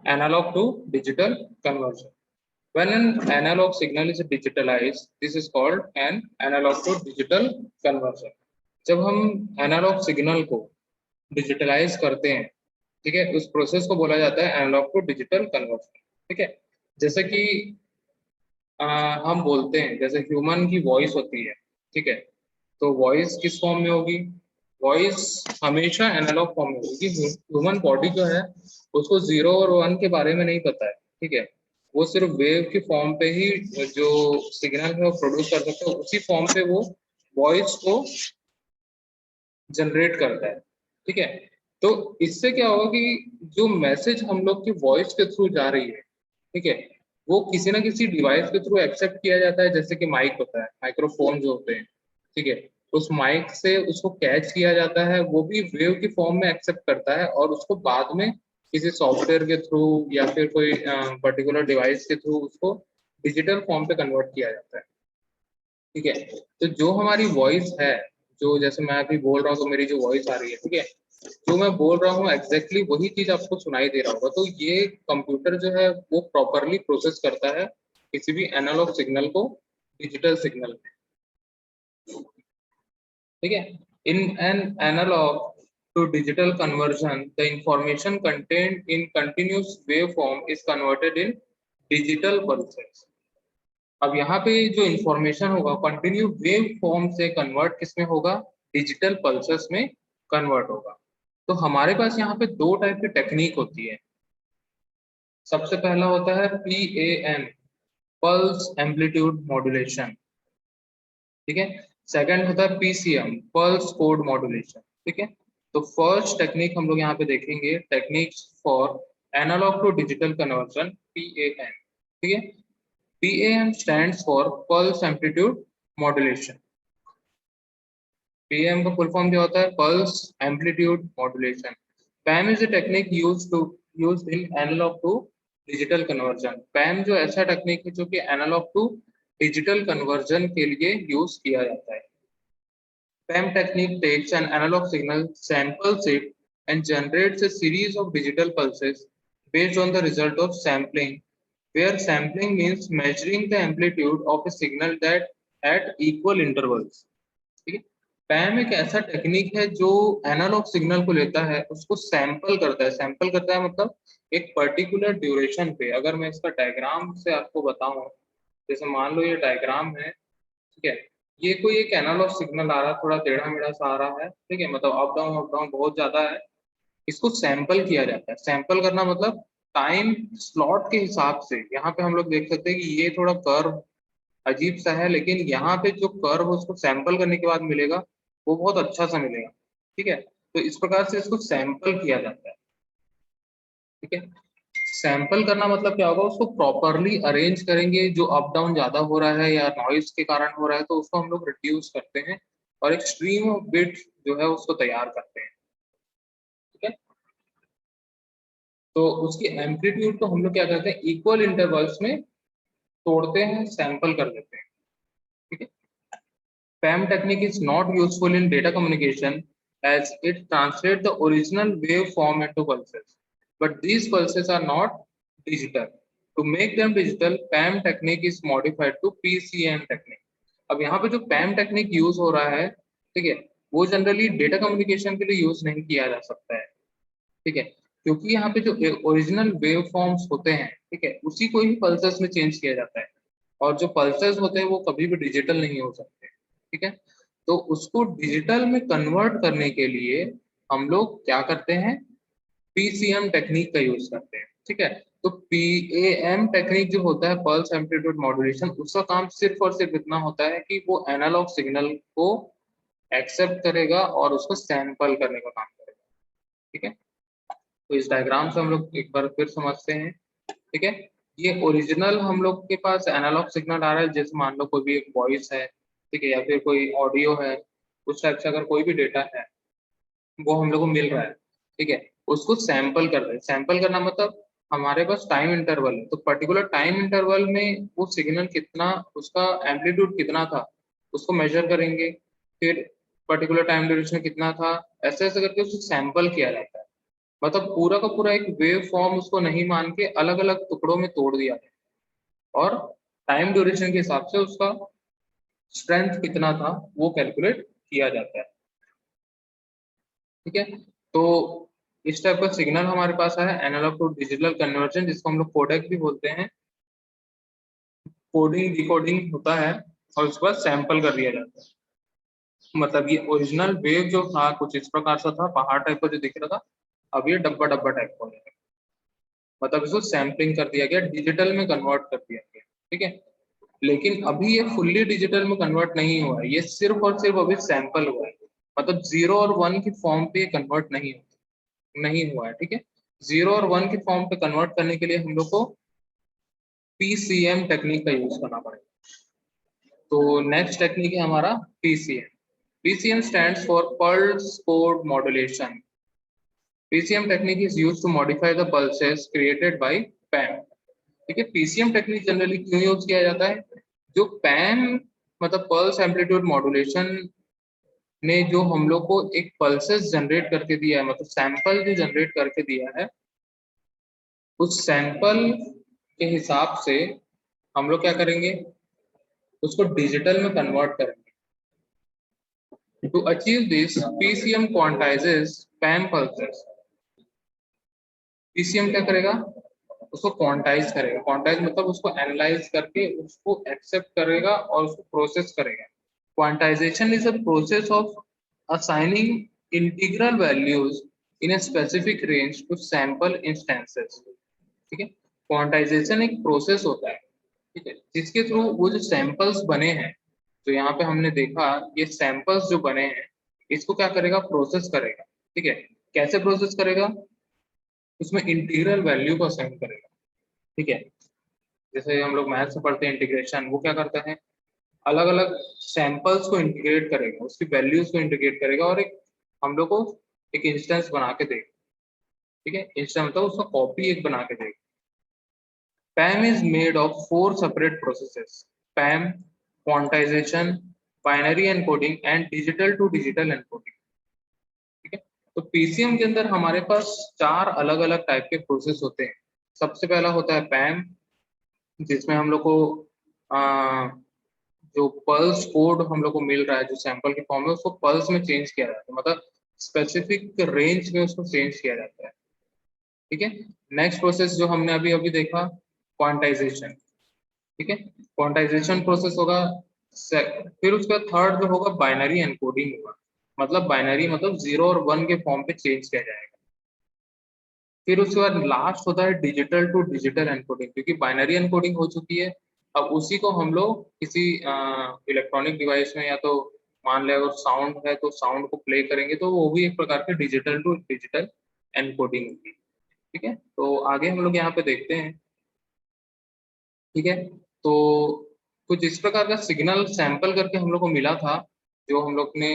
Analog to digital conversion. When an analog signal is digitalized, this is called an analog to digital conversion. जब हम analogue signal को digitalise करते हैं, ठीक है, उस प्रोसेस को बोला जाता है एनालॉग टू डिजिटल कन्वर्शन. ठीक है, जैसे कि हम बोलते हैं, जैसे ह्यूमन की वॉइस होती है, ठीक है, तो वॉइस किस फॉर्म में होगी? वॉइस हमेशा एनालॉग फॉर्म में होगी. ह्यूमन बॉडी जो है उसको 0 और 1 के बारे में नहीं पता है, ठीक है, वो सिर्फ वेव की फॉर्म पे ही जो सिग्नल है वो प्रोड्यूस कर सकता है, उसी फॉर्म पे वो वॉइस को जनरेट करता है. ठीक है, तो इससे क्या होगा कि जो मैसेज हम लोग की वॉइस के थ्रू जा रही है, ठीक है, वो किसी ना किसी डिवाइस के थ्रू एक्सेप्ट किया जाता है, जैसे कि माइक होता है, माइक्रोफोन जो होते हैं, ठीक है, उस माइक से उसको कैच किया जाता है, वो भी वेव की फॉर्म में एक्सेप्ट करता है और उसको बाद में किसी सॉफ्टवेयर के थ्रू या फिर कोई पर्टिकुलर डिवाइस के थ्रू उसको डिजिटल फॉर्म पे कन्वर्ट किया जाता है. ठीक है, तो जो हमारी वॉइस है, जो जैसे मैं अभी बोल रहा हूँ तो मेरी जो वॉइस आ रही है, ठीक है, जो मैं बोल रहा हूँ एग्जैक्टली वही चीज आपको सुनाई दे रहा होगा, तो ये कंप्यूटर जो है वो प्रॉपरली प्रोसेस करता है किसी भी एनालॉग सिग्नल को डिजिटल सिग्नल में. ठीक है, in an analogue to digital conversion the information content in continuous wave form is converted in digital pulses. अब यहाँ पे जो इंफॉर्मेशन होगा कंटिन्यू वेव फॉर्म से कन्वर्ट किसमें होगा? डिजिटल पल्सेस में कन्वर्ट होगा. तो हमारे पास यहाँ पे दो टाइप की टेक्निक होती है. सबसे पहला होता है PAM, पल्स एम्पलीट्यूड मॉड्यूलेशन. ठीक है, सेकंड होता है PCM, पल्स कोड मॉड्यूलेशन. ठीक है, तो फर्स्ट टेक्निक हम लोग यहाँ पे देखेंगे, techniques for analogue to digital conversion, PAM. ठीक है, PAM stands for Pulse Amplitude Modulation. PAM का फुल फॉर्म क्या होता है? Pulse Amplitude Modulation. PAM is a technique used in analog to digital conversion. PAM जो ऐसा टेक्निक है जो कि analog to digital conversion के लिए यूज किया जाता है. PAM technique takes an analog signal, samples it, and generates a series of digital pulses based on the result of sampling, where sampling means measuring the amplitude of a signal that at equal intervals. ठीक है, पैम एक ऐसा technique है जो analogue signal को लेता है, उसको सैंपल करता है. सैंपल करता है मतलब एक पर्टिकुलर ड्यूरेशन पे. अगर मैं इसका डायग्राम से आपको बताऊं, जैसे मान लो ये डायग्राम है, ठीक है, ये कोई एक एनालॉग सिग्नल आ रहा है, थोड़ा टेढ़ा मेढ़ा सा आ रहा है, ठीक है, मतलब अप डाउन बहुत ज्यादा है. इसको सैंपल किया जाता है. सैंपल करना मतलब टाइम स्लॉट के हिसाब से. यहाँ पे हम लोग देख सकते हैं कि ये थोड़ा कर्व अजीब सा है, लेकिन यहाँ पे जो कर्व उसको सैंपल करने के बाद मिलेगा वो बहुत अच्छा सा मिलेगा. ठीक है, तो इस प्रकार से इसको सैंपल किया जाता है. ठीक है, सैंपल करना मतलब क्या होगा? उसको प्रॉपरली अरेंज करेंगे, जो अप डाउन ज्यादा हो रहा है या नॉइज के कारण हो रहा है तो उसको हम लोग रिड्यूस करते हैं और एक स्ट्रीम ऑफ बिट जो है उसको तैयार करते हैं. ठीक है, तो उसकी एम्पलीट्यूड को हम लोग क्या करते हैं? इक्वल इंटरवल्स में तोड़ते हैं, सैंपल कर देते हैं. ठीक है, PAM technique is not useful in data communication as it translates the original waveform into pulses, but these pulses are not digital. To make them digital, PAM technique is modified to PCM technique. अब यहाँ पे जो PAM technique use हो रहा है, ठीक है, वो जनरली डेटा कम्युनिकेशन के लिए यूज नहीं किया जा सकता है. ठीक है, क्योंकि यहाँ पे जो ओरिजिनल वेव फॉर्म्स होते हैं, ठीक है, उसी को ही पल्सेस में चेंज किया जाता है, और जो पल्सेस होते हैं वो कभी भी डिजिटल नहीं हो सकते. ठीक है, तो उसको डिजिटल में कन्वर्ट करने के लिए हम लोग क्या करते हैं? PCM टेक्निक का यूज करते हैं. ठीक है, तो PAM टेक्निक जो होता है, पल्स एम्पलीट्यूड मॉड्यूलेशन, उसका काम सिर्फ और सिर्फ इतना होता है कि वो एनालॉग सिग्नल को एक्सेप्ट करेगा और उसको सैंपल करने का काम करेगा. ठीक है, तो इस डायग्राम से हम लोग एक बार फिर समझते हैं. ठीक है, ये ओरिजिनल हम लोग के पास एनालॉग सिग्नल आ रहा है, जैसे मान लो कोई भी एक वॉइस है, ठीक है, या फिर कोई ऑडियो है, उस टाइप से अगर कोई भी डेटा है वो हम लोग को मिल रहा है. ठीक है, उसको सैंपल कर रहे हैं. सैंपल करना मतलब हमारे पास टाइम इंटरवल है, तो पर्टिकुलर टाइम इंटरवल में वो सिग्नल कितना, उसका एम्पलीट्यूड कितना था उसको मेजर करेंगे, फिर पर्टिकुलर टाइम ड्यूरेशन कितना था, ऐसे ऐसे करके उसको सैंपल किया जाता है. मतलब पूरा का पूरा एक वेव फॉर्म उसको नहीं मान के अलग अलग टुकड़ों में तोड़ दिया है और टाइम ड्यूरेशन के हिसाब से उसका स्ट्रेंथ कितना था वो कैलकुलेट किया जाता है। ठीक है, तो इस टाइप का सिग्नल हमारे पास है एनालॉग टू डिजिटल कन्वर्जन, जिसको हम लोग कोडेक भी बोलते हैं। कोडिंग डिकोडिंग होता है और उसके बाद सैंपल कर दिया जाता है। मतलब ये ओरिजिनल वेव जो था कुछ इस प्रकार से था, पहाड़ टाइप का जो दिख रहा था, अब ये डब्बा डब्बा टाइप का हो गया, मतलब इसको सैम्पलिंग कर दिया गया, डिजिटल में कन्वर्ट कर दिया गया। ठीक है, लेकिन अभी ये फुल्ली डिजिटल में कन्वर्ट नहीं हुआ है, ये सिर्फ और सिर्फ अभी सैंपल हुआ है, मतलब 0 और 1 की फॉर्म पे कन्वर्ट नहीं हुआ है। ठीक है, 0 और 1 की फॉर्म पे कन्वर्ट करने के लिए हम लोग को PCM टेक्निक का यूज करना पड़ेगा। तो नेक्स्ट टेक्निक है हमारा PCM। PCM stands for pulse code modulation. PCM technique is used to modify the pulses created by PAM. ठीक है, PCM टेक्निक जनरली क्यों यूज किया जाता है? जो PAM मतलब पल्स एम्पलीट्यूड मॉड्यूलेशन ने जो हम लोग को एक पल्सेस जनरेट करके दिया है, मतलब सैंपल जो जनरेट करके दिया है, उस सैंपल के हिसाब से हम लोग क्या करेंगे, उसको डिजिटल में कन्वर्ट करेंगे। To achieve this, PCM quantizes PAM pulses. PCM क्या करेगा, उसको क्वांटाइज करेगा। क्वांटाइज मतलब उसको एनालाइज करके उसको एक्सेप्ट करेगा और उसको प्रोसेस करेगा। Quantization is a process of assigning integral values in a specific range to sample instances. ठीक है, क्वांटाइजेशन एक प्रोसेस होता है, ठीक है, जिसके थ्रू वो जो सैंपल्स बने हैं, तो यहाँ पे हमने देखा ये सैंपल्स जो बने हैं, इसको क्या करेगा, प्रोसेस करेगा। ठीक है, कैसे प्रोसेस करेगा, उसमें इंटीग्रल वैल्यू को असाइन करेगा। ठीक है, जैसे हम लोग मैथ से पढ़ते हैं इंटीग्रेशन, वो क्या करता है, अलग अलग सैंपल्स को इंटीग्रेट करेगा, उसकी वैल्यूज को इंटीग्रेट करेगा और एक हम लोग को एक इंस्टेंस बना के देगा। ठीक है, इंस्टेंस मतलब उसका कॉपी एक बना के देगा। PAM is made of 4 separate processes: PAM, quantization, binary encoding and digital to digital encoding. ठीक है, तो PCM के अंदर हमारे पास 4 अलग अलग टाइप के प्रोसेस होते हैं। सबसे पहला होता है PAM, जिसमें हम लोग को आ, जो पल्स कोड हम लोग को मिल रहा है जो सैंपल के फॉर्म में, उसको पल्स में चेंज किया जाता है, मतलब स्पेसिफिक रेंज में उसको चेंज किया जाता है। ठीक है, नेक्स्ट प्रोसेस जो हमने अभी अभी देखा, क्वांटाइजेशन। ठीक है, क्वांटाइजेशन प्रोसेस होगा। फिर उसका थर्ड जो होगा बाइनरी एनकोडिंग होगा, मतलब बाइनरी मतलब 0 और 1 के फॉर्म पे चेंज किया जाएगा। फिर उसके बाद लास्ट होता है डिजिटल टू डिजिटल एनकोडिंग, क्योंकि बाइनरी एनकोडिंग हो चुकी है, अब उसी को हम लोग किसी इलेक्ट्रॉनिक डिवाइस में, या तो मान ले अगर साउंड है तो साउंड को प्ले करेंगे, तो वो भी एक प्रकार के डिजिटल टू डिजिटल एनकोडिंग होगी। ठीक है, तो आगे हम लोग यहाँ पे देखते हैं। ठीक है, तो कुछ इस प्रकार का सिग्नल सैंपल करके हम लोग को मिला था, जो हम लोग ने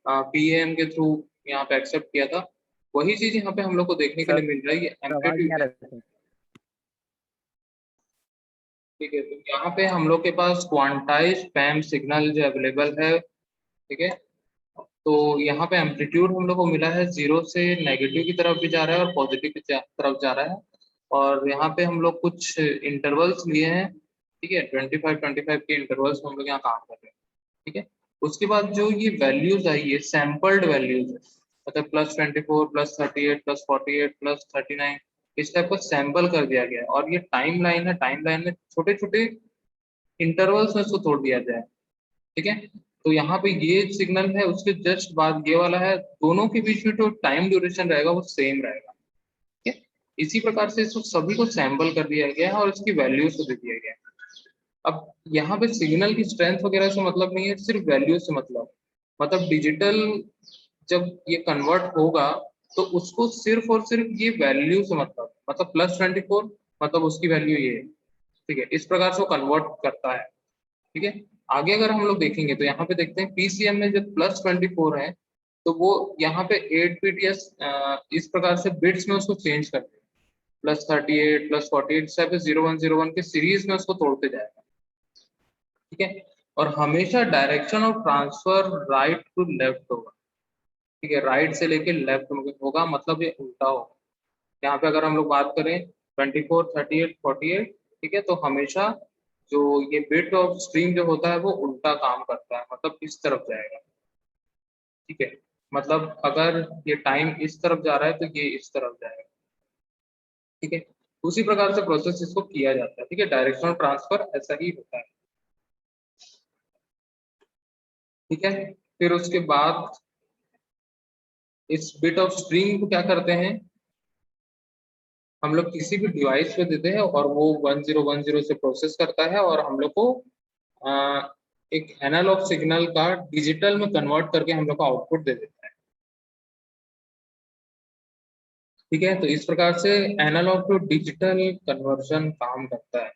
PAM के थ्रू यहाँ पे एक्सेप्ट किया था, वही चीज यहाँ पे हम लोग को देखने के सर लिए मिल रहा है, ये आवाज नहीं आ एम्पलीट्यूड। रहा है। ठीक है, तो यहाँ पे हम लोग के पास क्वांटाइज पैम सिग्नल जो अवेलेबल है। ठीक है, तो यहाँ पे एम्पलीट्यूड हम लोग को मिला है, 0 से नेगेटिव की तरफ भी जा रहा है और पॉजिटिव की तरफ जा रहा है। और यहाँ पे हम लोग कुछ इंटरवल्स लिए हैं। ठीक है, 25 के इंटरवल्स हम लोग यहाँ काम कर रहे हैं। ठीक है, उसके बाद जो ये वैल्यूज आई है सैम्पल्ड वैल्यूज है, मतलब +24 +38 +48 +39, इस टाइप का सैंपल कर दिया गया है। और ये टाइम लाइन है, टाइम लाइन में छोटे छोटे इंटरवल्स में इसको तोड़ दिया जाए। ठीक है, तो यहाँ पे ये सिग्नल है, उसके जस्ट बाद ये वाला है, दोनों के बीच में जो टाइम ड्यूरेशन रहेगा वो सेम रहेगा। ठीक है, इसी प्रकार से इसको सभी को सैंपल कर दिया गया है और इसकी वैल्यूज को दे दिया गया है। अब यहाँ पे सिग्नल की स्ट्रेंथ वगैरह से मतलब नहीं है, सिर्फ वैल्यू से मतलब डिजिटल जब ये कन्वर्ट होगा तो उसको सिर्फ और सिर्फ ये वैल्यू से मतलब +24 मतलब उसकी वैल्यू ये है। ठीक है, इस प्रकार से वो कन्वर्ट करता है। ठीक है, आगे अगर हम लोग देखेंगे तो यहाँ पे देखते हैं PCM में जो +24 है, तो वो यहाँ पे 8 bits इस प्रकार से बिट्स में उसको चेंज करते हैं, +38 +48 इस टाइप से 0101 के सीरीज में उसको तोड़ते जाएगा। ठीक है, और हमेशा direction of transfer right to left होगा। ठीक है, राइट से लेके लेफ्ट होगा, मतलब ये उल्टा होगा। यहाँ पे अगर हम लोग बात करें 24, 38, 48, ठीक है, तो हमेशा जो ये बिट ऑफ स्ट्रीम जो होता है वो उल्टा काम करता है, मतलब इस तरफ जाएगा, ठीक है। मतलब अगर ये टाइम इस तरफ जा रहा है तो ये इस तरफ जाएगा, ठीक है। उसी प्रकार से प्रोसेस इसको किया जाता है, ठीक है। डायरेक्शनल ट्रांसफर ऐसा ही होता है, ठीक है। फिर उसके बाद इस बिट ऑफ स्ट्रिंग को क्या करते हैं, हम लोग किसी भी डिवाइस पे देते हैं और वो 1010 से प्रोसेस करता है और हम लोग को आ, एक एनालॉग सिग्नल का डिजिटल में कन्वर्ट करके हम लोग को आउटपुट दे देता है, ठीक है। तो इस प्रकार से एनालॉग टू डिजिटल कन्वर्जन काम करता है।